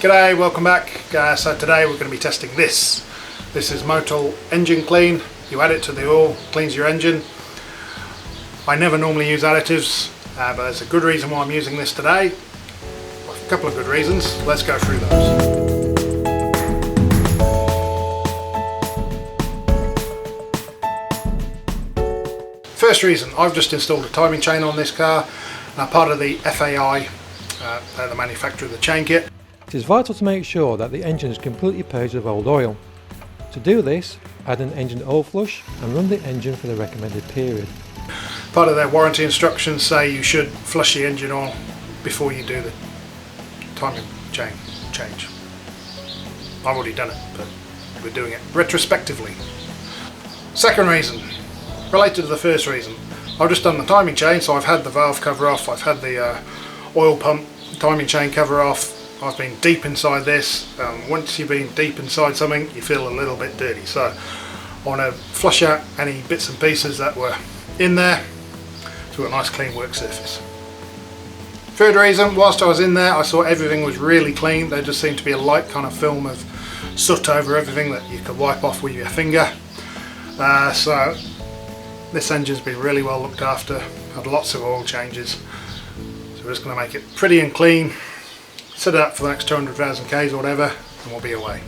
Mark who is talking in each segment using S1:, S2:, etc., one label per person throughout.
S1: G'day, welcome back. So today we're going to be testing this. This is Motul Engine Clean. You add it to the oil, cleans your engine. I never normally use additives, but there's a good reason why I'm using this today. A couple of good reasons. Let's go through those. First reason, I've just installed a timing chain on this car. Now part of the FAI, they're the manufacturer of the chain kit.
S2: It is vital to make sure that the engine is completely purged of old oil. To do this, add an engine oil flush and run the engine for the recommended period.
S1: Part of their warranty instructions say you should flush the engine oil before you do the timing chain change. I've already done it, but we're doing it retrospectively. Second reason, related to the first reason, I've just done the timing chain, so I've had the valve cover off, I've had the oil pump timing chain cover off. I've been deep inside this. Once you've been deep inside something, you feel a little bit dirty. So I want to flush out any bits and pieces that were in there, so we've got a nice clean work surface. Third reason, whilst I was in there, I saw everything was really clean. There just seemed to be a light kind of film of soot over everything that you could wipe off with your finger. So this engine's been really well looked after, had lots of oil changes. So we're just going to make it pretty and clean. Set it up for the next 200,000 Ks or whatever, and we'll be away.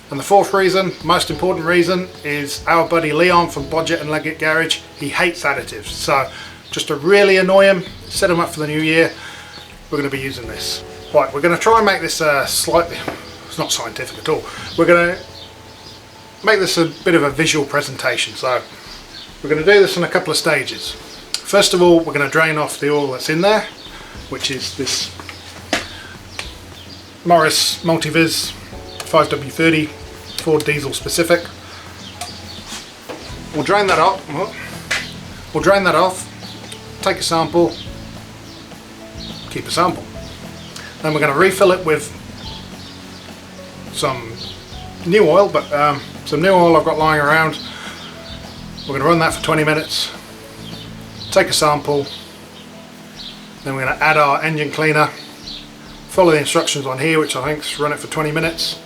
S1: And the fourth reason, most important reason, is our buddy Leon from Bodgit and Leggit Garage. He hates additives, so just to really annoy him, set him up for the new year, we're going to be using this. Right, we're going to try and make this slightly, it's not scientific at all, we're going to make this a bit of a visual presentation. So we're going to do this in a couple of stages. First of all, we're going to drain off the oil that's in there, which is this Morris Multivis 5W30 Ford diesel specific. We'll drain that off. Take a sample. Keep a sample. Then we're going to refill it with some new oil, but some new oil I've got lying around. We're going to run that for 20 minutes. Take a sample. Then we're going to add our engine cleaner. Follow the instructions on here, which I think is run it for 20 minutes,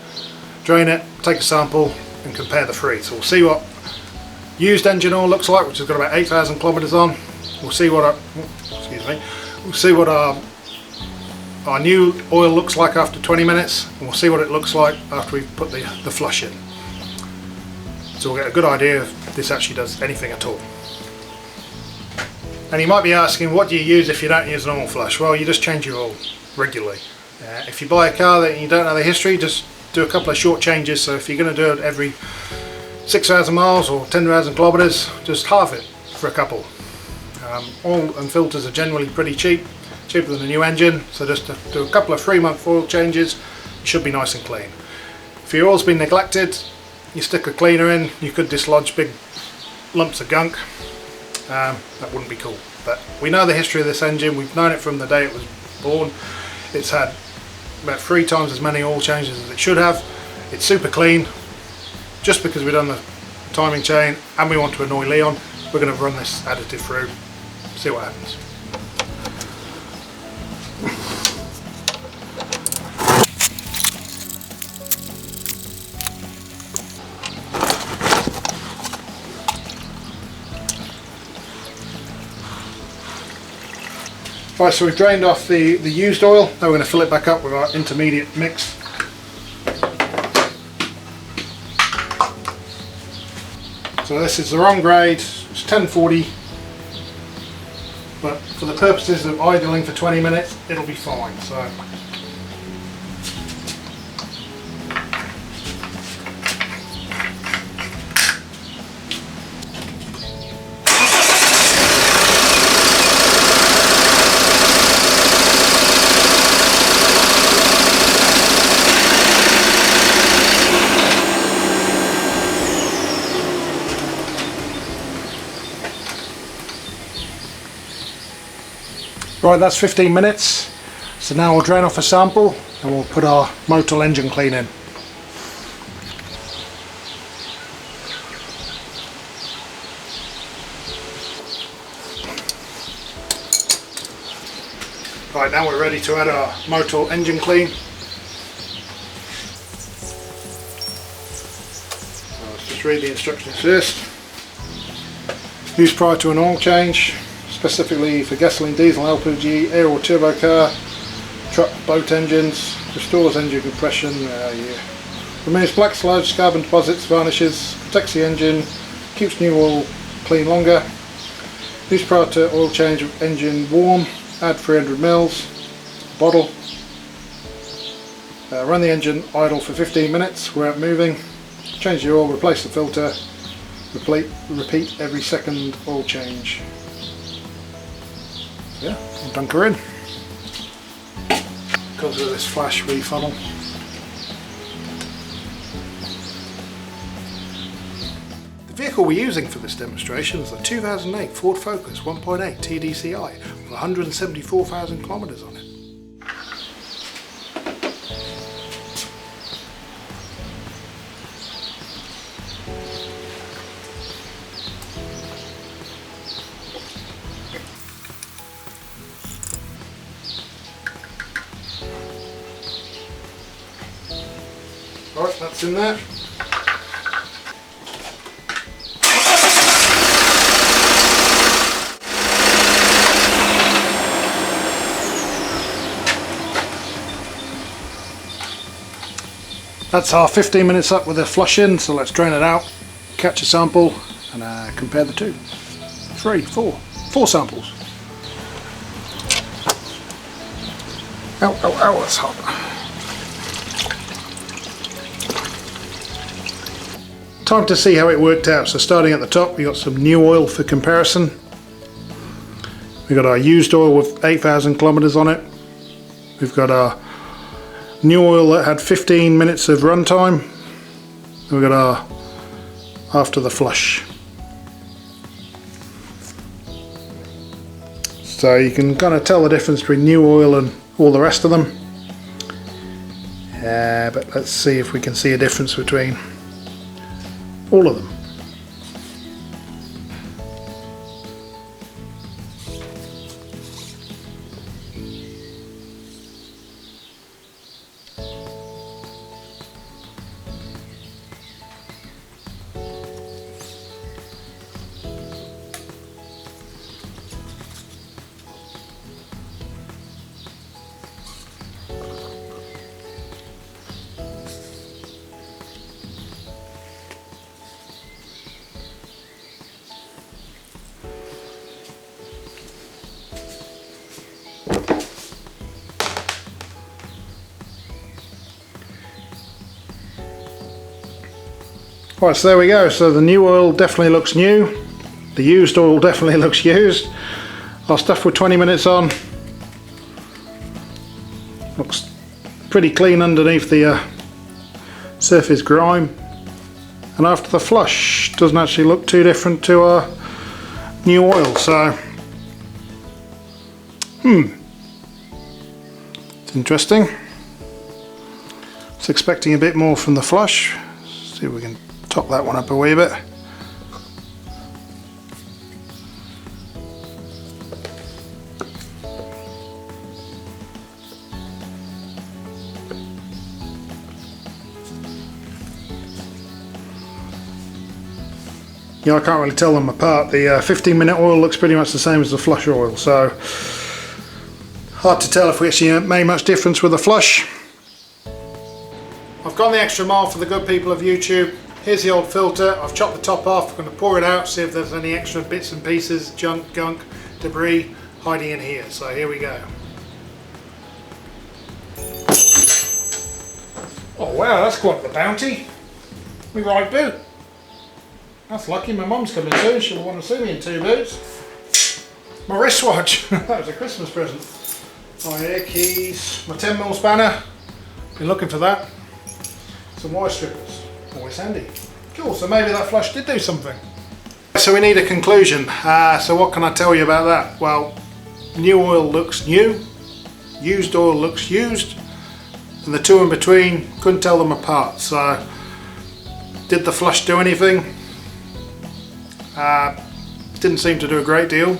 S1: drain it, take a sample and compare the three. So we'll see what used engine oil looks like, which has got about 8,000 kilometers on. We'll see what our new oil looks like after 20 minutes, and we'll see what it looks like after we've put the flush in. So we'll get a good idea if this actually does anything at all. And you might be asking, what do you use if you don't use an oil flush? Well, you just change your oil regularly. If you buy a car that you don't know the history, just do a couple of short changes. So if you're going to do it every 6,000 miles or 10,000 kilometers, just halve it for a couple. Oil and filters are generally pretty cheap, cheaper than a new engine, so just to do a couple of 3-month oil changes, you should be nice and clean. If your oil's been neglected, you stick a cleaner in, you could dislodge big lumps of gunk. That wouldn't be cool. But we know the history of this engine, we've known it from the day it was born. It's had about 3 times as many oil changes as it should have. It's super clean. Just because we've done the timing chain and we want to annoy Leon, we're going to run this additive through, see what happens. Right, so we've drained off the used oil. Now we're going to fill it back up with our intermediate mix. So this is the wrong grade, it's 1040, but for the purposes of idling for 20 minutes, it'll be fine. So right, that's 15 minutes. So now we'll drain off a sample and we'll put our Motul Engine Clean in. Right, now we're ready to add our Motul Engine Clean. read the instructions first. Use prior to an oil change, specifically for gasoline, diesel, LPG, air or turbo car, truck, boat engines. Restores engine compression. Removes black sludge, carbon deposits, varnishes, protects the engine, keeps new oil clean longer. Use prior to oil change of engine warm. Add 300 ml bottle. Run the engine idle for 15 minutes without moving. Change the oil, replace the filter. Repeat every second oil change. So yeah, bunker in. Comes with this flash refunnel. The vehicle we're using for this demonstration is a 2008 Ford Focus 1.8 TDCi with 174,000 kilometers on it. Right, that's in there. That's our 15 minutes up with a flush in, so let's drain it out, catch a sample and compare the two. Four samples. Ow, ow, ow, that's hot. Time to see how it worked out. So starting at the top, we got some new oil for comparison. We got our used oil with 8,000 kilometers on it. We've got our new oil that had 15 minutes of run time. We've got our after the flush. So you can kind of tell the difference between new oil and all the rest of them. But let's see if we can see a difference between all of them. Right, so there we go. So the new oil definitely looks new. The used oil definitely looks used. Our stuff with 20 minutes on looks pretty clean underneath the surface grime. And after the flush, doesn't actually look too different to our new oil. So, it's interesting. I was expecting a bit more from the flush. See if we can top that one up a wee bit. Yeah, I can't really tell them apart. The 15-minute oil looks pretty much the same as the flush oil, so hard to tell if we actually made much difference with the flush. I've gone the extra mile for the good people of YouTube. Here's the old filter. I've chopped the top off. I'm going to pour it out, see if there's any extra bits and pieces, junk, gunk, debris hiding in here. So here we go. Oh wow, that's quite the bounty. My right boot. That's lucky. My mum's coming soon. She'll want to see me in 2 boots. My wristwatch. That was a Christmas present. My air keys. My 10mm spanner. Been looking for that. Some wire strippers. Always handy. Cool, so maybe that flush did do something. So we need a conclusion. So what can I tell you about that? Well, new oil looks new, used oil looks used, and the two in between, couldn't tell them apart. So, did the flush do anything? Didn't seem to do a great deal.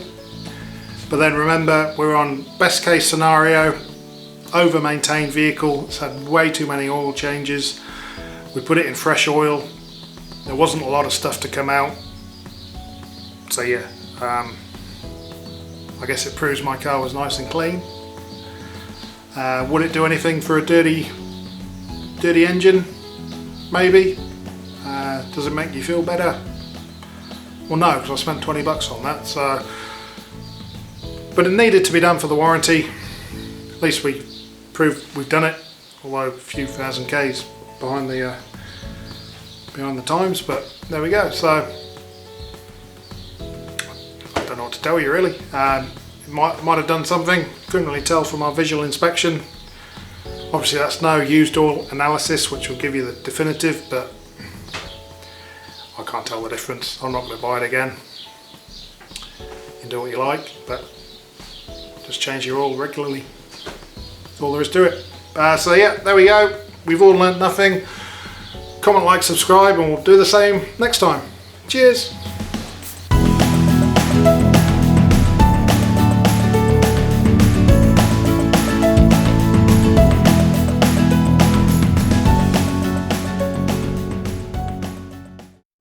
S1: But then remember, we're on best case scenario, over-maintained vehicle. It's had way too many oil changes. We put it in fresh oil, There wasn't a lot of stuff to come out, so yeah, I guess it proves my car was nice and clean. Would it do anything for a dirty engine? Maybe. Does it make you feel better? Well, no, because I spent 20 bucks on that. So, but it needed to be done for the warranty. At least we proved we've done it. Although a few thousand Ks behind the times, but there we go. So I don't know what to tell you really. It might have done something. Couldn't really tell from our visual inspection. Obviously that's no used oil analysis, which will give you the definitive, but I can't tell the difference. I'm not going to buy it again. You can do what you like, but just change your oil regularly. That's all there is to it. So yeah, there we go. We've all learnt nothing. Comment, like, subscribe, and we'll do the same next time. Cheers!